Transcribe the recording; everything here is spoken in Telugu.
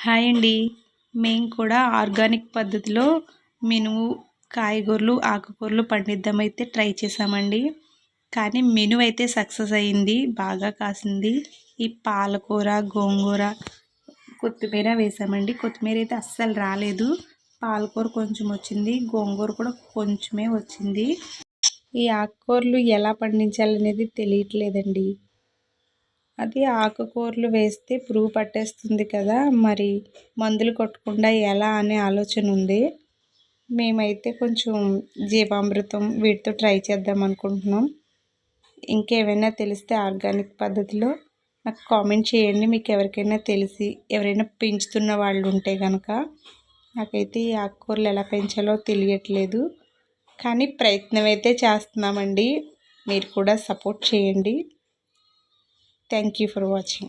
హాయ్ అండి. మేము కూడా ఆర్గానిక్ పద్ధతిలో మినుము, కాయగూరలు, ఆకుకూరలు పండిద్దామైతే ట్రై చేసామండి. కానీ మినుము అయితే సక్సెస్ అయింది. బాగా కాసింది. ఈ పాలకూర, గోంగూర, కొత్తిమీర వేసామండి. కొత్తిమీర అయితే అస్సలు రాలేదు. పాలకూర కొంచెం వచ్చింది. గోంగూర కూడా కొంచెమే వచ్చింది. ఈ ఆకుకూరలు ఎలా పండించాలనేది తెలియట్లేదండి. అది ఆకుకూరలు వేస్తే పురుగు పట్టేస్తుంది కదా, మరి మందులు కొట్టకుండా ఎలా అనే ఆలోచన ఉంది. మేమైతే కొంచెం జీవామృతం వీటితో ట్రై చేద్దాం అనుకుంటున్నాం. ఇంకేమైనా తెలిస్తే ఆర్గానిక్ పద్ధతిలో నాకు కామెంట్ చేయండి. మీకు ఎవరికైనా తెలిసి ఎవరైనా పెంచుతున్న వాళ్ళు ఉంటే కనుక. నాకైతే ఈ ఆకుకూరలు ఎలా పెంచాలో తెలియట్లేదు, కానీ ప్రయత్నం అయితే చేస్తున్నామండి. మీరు కూడా సపోర్ట్ చేయండి. Thank you for watching.